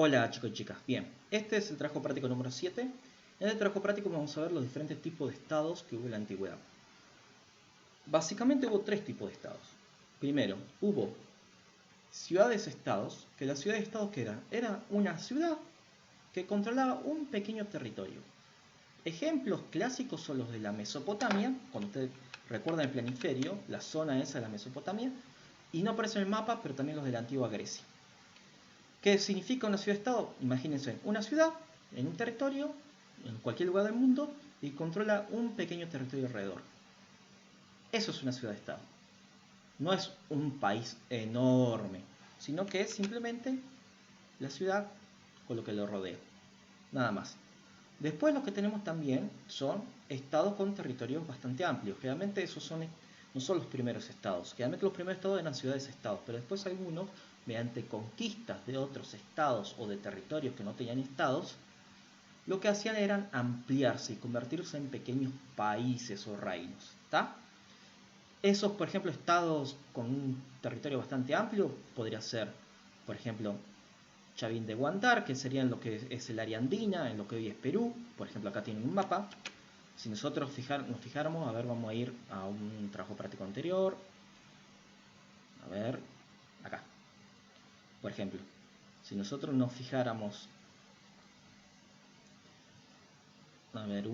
Hola chicos y chicas, bien, este es el trabajo práctico número 7. En este trabajo práctico vamos a ver los diferentes tipos de estados que hubo en la antigüedad. Básicamente hubo tres tipos de estados. Primero, hubo ciudades-estados, que las ciudades-estados ¿qué eran? Era una ciudad que controlaba un pequeño territorio. Ejemplos clásicos son los de la Mesopotamia, cuando ustedes recuerdan el planiferio, la zona esa de la Mesopotamia, y no aparece en el mapa, pero también los de la antigua Grecia. ¿Qué significa una ciudad-estado? Imagínense, una ciudad en un territorio, en cualquier lugar del mundo, y controla un pequeño territorio alrededor. Eso es una ciudad-estado. No es un país enorme, sino que es simplemente la ciudad con lo que lo rodea. Nada más. Después lo que tenemos también son estados con territorios bastante amplios. Generalmente esos no son los primeros estados. Generalmente los primeros estados eran ciudades-estados, pero después algunos, mediante conquistas de otros estados o de territorios que no tenían estados, lo que hacían era ampliarse y convertirse en pequeños países o reinos. ¿Tá? Esos, por ejemplo, estados con un territorio bastante amplio, podría ser, por ejemplo, Chavín de Guantar, que sería en lo que es el área andina, en lo que hoy es Perú. Por ejemplo, acá tienen un mapa. Si nosotros nos fijáramos, a ver, vamos a ir a un trabajo práctico anterior. A ver, acá. Por ejemplo, si nosotros nos fijáramos, a ver,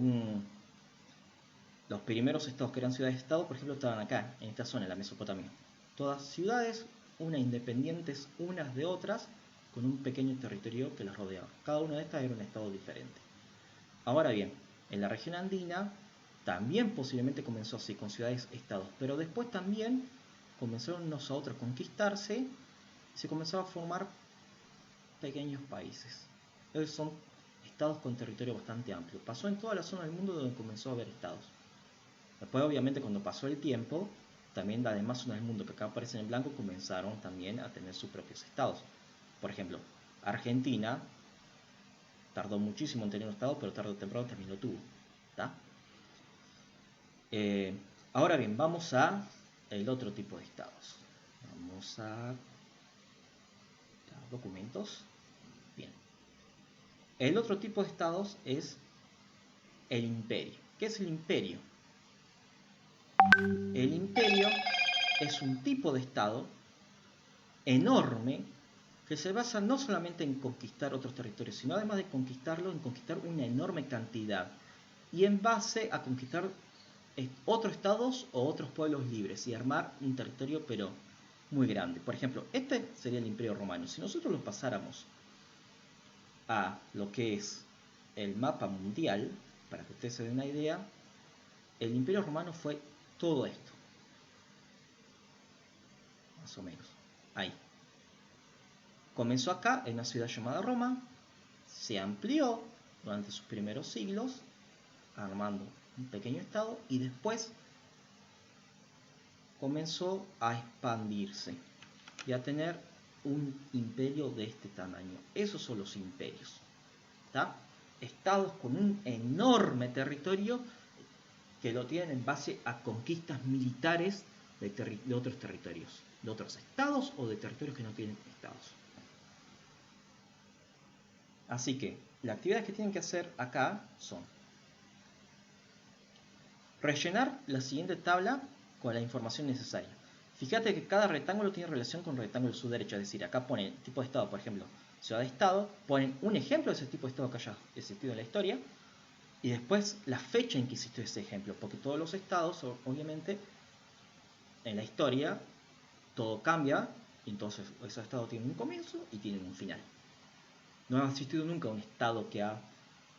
los primeros estados que eran ciudades-estado, por ejemplo, estaban acá, en esta zona, en la Mesopotamia. Todas ciudades, unas independientes unas de otras, con un pequeño territorio que las rodeaba. Cada una de estas era un estado diferente. Ahora bien, en la región andina también posiblemente comenzó así, con ciudades-estados, pero después también comenzaron unos a otros a conquistarse y se comenzaron a formar pequeños países. Esos son estados con territorio bastante amplio. Pasó en toda la zona del mundo donde comenzó a haber estados. Después, obviamente, cuando pasó el tiempo, también las demás zonas del mundo que acá aparecen en blanco comenzaron también a tener sus propios estados. Por ejemplo, Argentina tardó muchísimo en tener un estado, pero tarde o temprano también lo tuvo. ¿Tá? Ahora bien, vamos a el otro tipo de estados. Vamos a documentos. Bien. El otro tipo de estados es el imperio. ¿Qué es el imperio? El imperio es un tipo de estado enorme que se basa no solamente en conquistar otros territorios, sino además de conquistarlo, en conquistar una enorme cantidad y en base a conquistar otros estados o otros pueblos libres y armar un territorio pero muy grande. Por ejemplo, este sería el Imperio Romano. Si nosotros lo pasáramos a lo que es el mapa mundial, para que ustedes se den una idea, el Imperio Romano fue todo esto. Más o menos. Ahí. Comenzó acá, en una ciudad llamada Roma, se amplió durante sus primeros siglos, armando un pequeño estado, y después comenzó a expandirse y a tener un imperio de este tamaño. Esos son los imperios. ¿Tá? Estados con un enorme territorio que lo tienen en base a conquistas militares de otros territorios, de otros estados o de territorios que no tienen estados. Así que las actividades que tienen que hacer acá son rellenar la siguiente tabla con la información necesaria. Fíjate que cada rectángulo tiene relación con el rectángulo de su derecha, es decir, acá pone tipo de estado, por ejemplo, ciudad de estado, ponen un ejemplo de ese tipo de estado que haya existido en la historia y después la fecha en que existió ese ejemplo, porque todos los estados, obviamente, en la historia todo cambia, y entonces esos estados tienen un comienzo y tienen un final. No ha existido nunca un estado que ha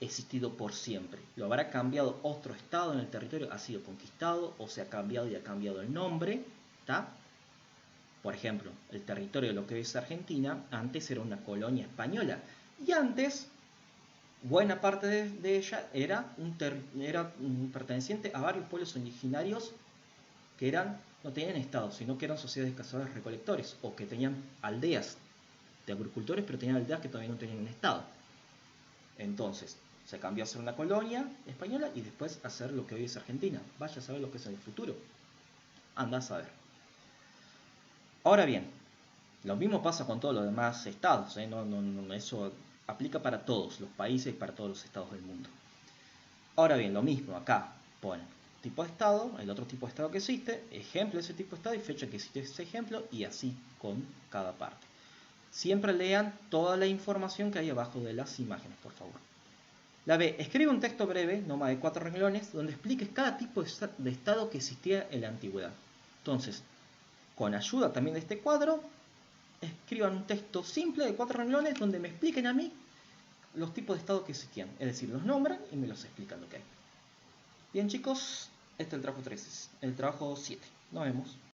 existido por siempre. Lo habrá cambiado otro estado en el territorio, ha sido conquistado o se ha cambiado y ha cambiado el nombre. ¿Tá? Por ejemplo, el territorio de lo que hoy es Argentina antes era una colonia española y antes buena parte de ella era perteneciente a varios pueblos originarios que no tenían estado, sino que eran sociedades de cazadores recolectores o que tenían aldeas de agricultores, pero tenían aldeas que todavía no tenían un estado. Entonces, se cambió a ser una colonia española y después a ser lo que hoy es Argentina. Vaya a saber lo que es en el futuro. Anda a saber. Ahora bien, Lo mismo pasa con todos los demás estados, ¿eh? Eso aplica para todos los países y para todos los estados del mundo. Ahora bien, lo mismo acá, ponen tipo de estado, el otro tipo de estado que existe, ejemplo de ese tipo de estado y fecha que existe ese ejemplo, y así con cada parte. Siempre lean toda la información que hay abajo de las imágenes, por favor. La B. Escribe un texto breve, no más de 4 renglones, donde expliques cada tipo de estado que existía en la antigüedad. Entonces, con ayuda también de este cuadro, escriban un texto simple de 4 renglones donde me expliquen a mí los tipos de estado que existían. Es decir, los nombran y me los explican lo que hay. Bien chicos, este es el trabajo 3, el trabajo 7. Nos vemos.